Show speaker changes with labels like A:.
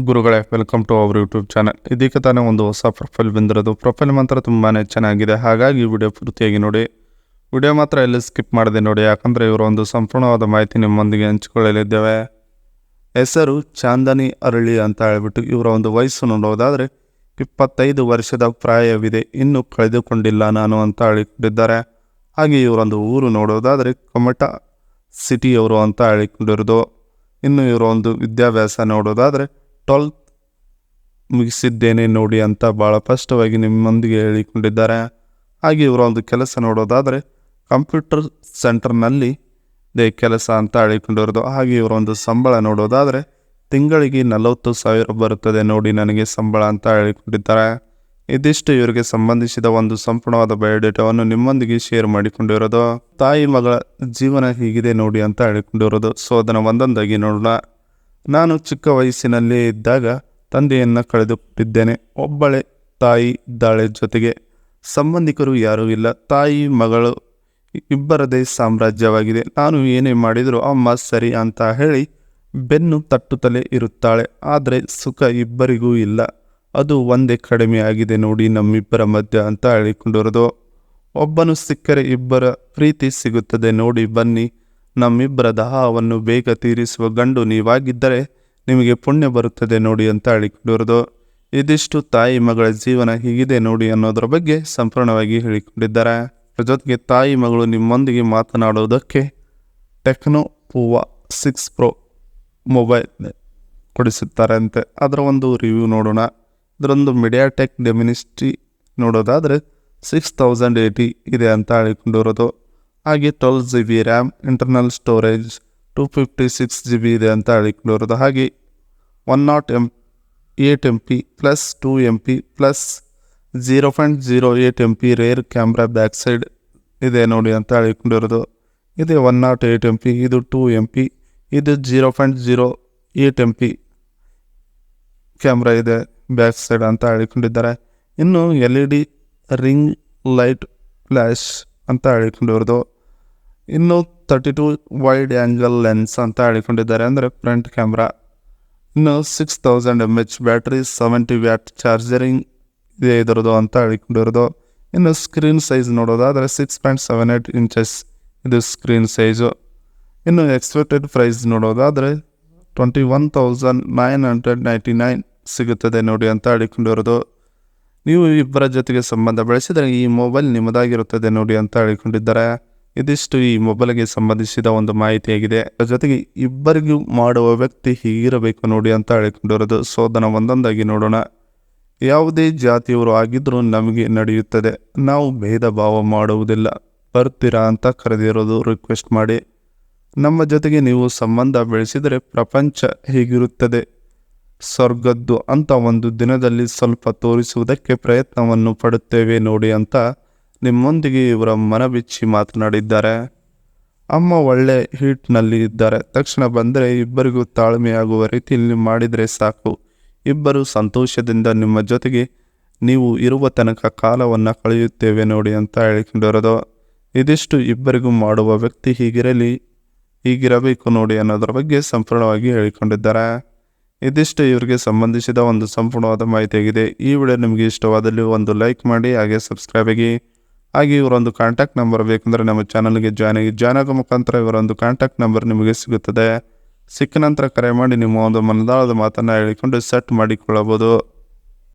A: ಗುರುಗಳೇ, welcome to our YouTube channel. ಇದಕ್ಕೆ ತಾನೇ ಒಂದು ಹೊಸ ಪ್ರೊಫೈಲ್ ಬಂದಿರೋದು. ಪ್ರೊಫೈಲ್ ಮಾತ್ರ ತುಂಬಾ ಚೆನ್ನಾಗಿದೆ, ಹಾಗಾಗಿ ವಿಡಿಯೋ ಪೂರ್ತಿಯಾಗಿ ನೋಡಿ. ವಿಡಿಯೋ ಮಾತ್ರ ಎಲ್ಲಿ ಸ್ಕಿಪ್ ಮಾಡದೆ ನೋಡಿ, ಯಾಕಂದರೆ ಇವರ ಒಂದು ಸಂಪೂರ್ಣವಾದ ಮಾಹಿತಿ ನಿಮ್ಮೊಂದಿಗೆ ಹಂಚಿಕೊಳ್ಳಲಿದ್ದೇವೆ. ಹೆಸರು ಚಾಂದನಿ ಅರಳಿ ಅಂತ ಹೇಳ್ಬಿಟ್ಟು, ಇವರ ಒಂದು ವಯಸ್ಸು ನೋಡೋದಾದರೆ 25 ವರ್ಷದ ಪ್ರಾಯವಿದೆ, ಇನ್ನೂ ಕಳೆದುಕೊಂಡಿಲ್ಲ ನಾನು ಅಂತ ಹೇಳಿಕೊಂಡಿದ್ದಾರೆ. ಹಾಗೆ ಇವರೊಂದು ಊರು ನೋಡೋದಾದರೆ ಕಮಟ ಸಿಟಿಯವರು ಅಂತ ಹೇಳಿಕೊಂಡಿರೋದು. ಇನ್ನು ಇವರ ಒಂದು ವಿದ್ಯಾಭ್ಯಾಸ ನೋಡೋದಾದರೆ 12th ಮುಗಿಸಿದ್ದೇನೆ ನೋಡಿ ಅಂತ ಭಾಳ ಸ್ಪಷ್ಟವಾಗಿ ನಿಮ್ಮೊಂದಿಗೆ ಹೇಳಿಕೊಂಡಿದ್ದಾರೆ. ಹಾಗೆ ಇವರ ಒಂದು ಕೆಲಸ ನೋಡೋದಾದರೆ ಕಂಪ್ಯೂಟರ್ ಸೆಂಟರ್ನಲ್ಲಿ ಕೆಲಸ ಅಂತ ಹೇಳಿಕೊಂಡಿರೋದು. ಹಾಗೆ ಇವರ ಒಂದು ಸಂಬಳ ನೋಡೋದಾದರೆ ತಿಂಗಳಿಗೆ 40,000 ಬರುತ್ತದೆ ನೋಡಿ ನನಗೆ ಸಂಬಳ ಅಂತ ಹೇಳಿಕೊಂಡಿದ್ದಾರೆ. ಇದಿಷ್ಟು ಇವರಿಗೆ ಸಂಬಂಧಿಸಿದ ಒಂದು ಸಂಪೂರ್ಣವಾದ ಬಯೋಡೇಟಾವನ್ನು ನಿಮ್ಮೊಂದಿಗೆ ಶೇರ್ ಮಾಡಿಕೊಂಡಿರೋದು. ತಾಯಿ ಮಗಳ ಜೀವನ ಹೀಗಿದೆ ನೋಡಿ ಅಂತ ಹೇಳಿಕೊಂಡಿರೋದು. ಸೊ ಅದನ್ನು ಒಂದೊಂದಾಗಿ ನೋಡೋಣ. ನಾನು ಚಿಕ್ಕ ವಯಸ್ಸಿನಲ್ಲೇ ಇದ್ದಾಗ ತಂದೆಯನ್ನು ಕಳೆದುಕೊಂಡಿದ್ದೇನೆ. ಒಬ್ಬಳೇ ತಾಯಿ ಇದ್ದಾಳೆ, ಜೊತೆಗೆ ಸಂಬಂಧಿಕರು ಯಾರೂ ಇಲ್ಲ. ತಾಯಿ ಮಗಳು ಇಬ್ಬರದೇ ಸಾಮ್ರಾಜ್ಯವಾಗಿದೆ. ನಾನು ಏನೇ ಮಾಡಿದರೂ ಅಮ್ಮ ಸರಿ ಅಂತ ಹೇಳಿ ಬೆನ್ನು ತಟ್ಟುತ್ತಲೇ ಇರುತ್ತಾಳೆ. ಆದರೆ ಸುಖ ಇಬ್ಬರಿಗೂ ಇಲ್ಲ, ಅದು ಒಂದೇ ಕಡಿಮೆ ಆಗಿದೆ ನೋಡಿ ನಮ್ಮಿಬ್ಬರ ಮಧ್ಯ ಅಂತ ಹೇಳಿಕೊಂಡಿರೋದು. ಒಬ್ಬನು ಸಿಕ್ಕರೆ ಇಬ್ಬರ ಪ್ರೀತಿ ಸಿಗುತ್ತದೆ ನೋಡಿ ಬನ್ನಿ, ನಮ್ಮಿಬ್ಬರ ದಾಹವನ್ನು ಬೇಗ ತೀರಿಸುವ ಗಂಡು ನೀವಾಗಿದ್ದರೆ ನಿಮಗೆ ಪುಣ್ಯ ಬರುತ್ತದೆ ನೋಡಿ ಅಂತ ಹೇಳಿಕೊಂಡಿರೋದು. ಇದಿಷ್ಟು ತಾಯಿ ಮಗಳ ಜೀವನ ಹೀಗಿದೆ ನೋಡಿ ಅನ್ನೋದರ ಬಗ್ಗೆ ಸಂಪೂರ್ಣವಾಗಿ ಹೇಳಿಕೊಂಡಿದ್ದಾರೆ. ಜೊತೆಗೆ ತಾಯಿ ಮಗಳು ನಿಮ್ಮೊಂದಿಗೆ ಮಾತನಾಡುವುದಕ್ಕೆ ಟೆಕ್ನೋ ಪೂವಾ 6 Pro ಮೊಬೈಲ್ ಕೊಡಿಸುತ್ತಾರೆ ಅಂತೆ. ಅದರ ಒಂದು ರಿವ್ಯೂ ನೋಡೋಣ. ಇದರೊಂದು ಮೀಡಿಯಾಟೆಕ್ ಡೆಮಿನಿಸ್ಟ್ರಿ ನೋಡೋದಾದರೆ 6080 ಇದೆ ಅಂತ ಹೇಳಿಕೊಂಡಿರೋದು. ಹಾಗೆ 12 GB RAM, internal storage 256 GB ಇದೆ ಅಂತ ಹೇಳಿಕೊಂಡಿರೋದು. ಹಾಗೆ 108 MP plus 2 MP plus 0.08 MP rare camera back side ಇದೆ ನೋಡಿ ಅಂತ ಹೇಳಿಕೊಂಡಿರೋದು. ಇದೆ 108 MP, ಇದು 2 MP, ಇದು 0.08 MP ಕ್ಯಾಮ್ರಾ ಇದೆ ಬ್ಯಾಕ್ ಸೈಡ್ ಅಂತ ಹೇಳಿಕೊಂಡಿದ್ದಾರೆ. ಇನ್ನು LED ರಿಂಗ್ ಲೈಟ್ ಫ್ಲ್ಯಾಶ್ ಅಂತ ಹೇಳಿಕೊಂಡಿರೋದು. ಇನ್ನು 32 ವೈಡ್ ಆ್ಯಂಗಲ್ ಲೆನ್ಸ್ ಅಂತ ಹೇಳಿಕೊಂಡಿದ್ದಾರೆ, ಅಂದರೆ ಫ್ರಂಟ್ ಕ್ಯಾಮ್ರಾ. ಇನ್ನು 6000 mAh ಬ್ಯಾಟ್ರಿ, 70 ವ್ಯಾಟ್ ಚಾರ್ಜರಿಂಗ್ ಇದೆ ಇದರದು ಅಂತ ಹೇಳಿಕೊಂಡಿರೋದು. ಇನ್ನು ಸ್ಕ್ರೀನ್ ಸೈಜ್ ನೋಡೋದಾದರೆ 6.78 ಇಂಚಸ್ ಇದು ಸ್ಕ್ರೀನ್ ಸೈಜು. ಇನ್ನು ಎಕ್ಸ್ಪೆಕ್ಟೆಡ್ ಪ್ರೈಸ್ ನೋಡೋದಾದರೆ 21,999 ಸಿಗುತ್ತದೆ ನೋಡಿ ಅಂತ ಹೇಳಿಕೊಂಡಿರೋದು. ನೀವು ಇಬ್ಬರ ಜೊತೆಗೆ ಸಂಬಂಧ ಬೆಳೆಸಿದರೆ ಈ ಮೊಬೈಲ್ ನಿಮ್ಮದಾಗಿರುತ್ತದೆ ನೋಡಿ ಅಂತ ಹೇಳಿಕೊಂಡಿದ್ದಾರೆ. ಇದಿಷ್ಟು ಈ ಮೊಬೈಲ್ಗೆ ಸಂಬಂಧಿಸಿದ ಒಂದು ಮಾಹಿತಿಯಾಗಿದೆ. ಜೊತೆಗೆ ಇಬ್ಬರಿಗೂ ಮಾಡುವ ವ್ಯಕ್ತಿ ಹೀಗಿರಬೇಕು ನೋಡಿ ಅಂತ ಹೇಳಿಕೊಂಡಿರೋದು. ಸೊ ಅದನ್ನು ಒಂದೊಂದಾಗಿ ನೋಡೋಣ. ಯಾವುದೇ ಜಾತಿಯವರು ಆಗಿದ್ದರೂ ನಮಗೆ ನಡೆಯುತ್ತದೆ, ನಾವು ಭೇದ ಭಾವ ಮಾಡುವುದಿಲ್ಲ, ಬರ್ತೀರಾ ಅಂತ ಕರೆದಿರೋದು ರಿಕ್ವೆಸ್ಟ್ ಮಾಡಿ. ನಮ್ಮ ಜೊತೆಗೆ ನೀವು ಸಂಬಂಧ ಬೆಳೆಸಿದರೆ ಪ್ರಪಂಚ ಹೇಗಿರುತ್ತದೆ, ಸ್ವರ್ಗದ್ದು ಅಂತ ಒಂದು ದಿನದಲ್ಲಿ ಸ್ವಲ್ಪ ತೋರಿಸುವುದಕ್ಕೆ ಪ್ರಯತ್ನವನ್ನು ಪಡುತ್ತೇವೆ ನೋಡಿ ಅಂತ ನಿಮ್ಮೊಂದಿಗೆ ಇವರ ಮನಬಿಚ್ಚಿ ಮಾತನಾಡಿದ್ದಾರೆ. ಅಮ್ಮ ಒಳ್ಳೆ ಹೀಟ್ನಲ್ಲಿ ಇದ್ದಾರೆ, ತಕ್ಷಣ ಬಂದರೆ ಇಬ್ಬರಿಗೂ ತಾಳ್ಮೆಯಾಗುವ ರೀತಿಯಲ್ಲಿ ಮಾಡಿದರೆ ಸಾಕು. ಇಬ್ಬರು ಸಂತೋಷದಿಂದ ನಿಮ್ಮ ಜೊತೆಗೆ ನೀವು ಇರುವ ತನಕ ಕಾಲವನ್ನು ಕಳೆಯುತ್ತೇವೆ ನೋಡಿ ಅಂತ ಹೇಳಿಕೊಂಡಿರೋದು. ಇದಿಷ್ಟು ಇಬ್ಬರಿಗೂ ಮಾಡುವ ವ್ಯಕ್ತಿ ಹೀಗಿರಬೇಕು ನೋಡಿ ಅನ್ನೋದರ ಬಗ್ಗೆ ಸಂಪೂರ್ಣವಾಗಿ ಹೇಳಿಕೊಂಡಿದ್ದಾರೆ. ಇದಿಷ್ಟು ಇವರಿಗೆ ಸಂಬಂಧಿಸಿದ ಒಂದು ಸಂಪೂರ್ಣವಾದ ಮಾಹಿತಿಯಾಗಿದೆ. ಈ ವಿಡಿಯೋ ನಿಮಗೆ ಇಷ್ಟವಾದಲ್ಲಿ ಒಂದು ಲೈಕ್ ಮಾಡಿ, ಹಾಗೆ ಸಬ್ಸ್ಕ್ರೈಬ್ ಆಗಿ. ಹಾಗೆ ಇವರೊಂದು ಕಾಂಟ್ಯಾಕ್ಟ್ ನಂಬರ್ ಬೇಕಂದರೆ ನಮ್ಮ ಚಾನಲ್ಗೆ ಜಾಯ್ನ್ ಆಗೋ ಮುಖಾಂತರ ಇವರೊಂದು ಕಾಂಟ್ಯಾಕ್ಟ್ ನಂಬರ್ ನಿಮಗೆ ಸಿಗುತ್ತದೆ. ಸಿಕ್ಕ ನಂತರ ಕರೆ ಮಾಡಿ ನಿಮ್ಮ ಒಂದು ಮನದಾಳದ ಮಾತನ್ನು ಹೇಳಿಕೊಂಡು ಸೆಟ್ ಮಾಡಿಕೊಳ್ಳಬಹುದು.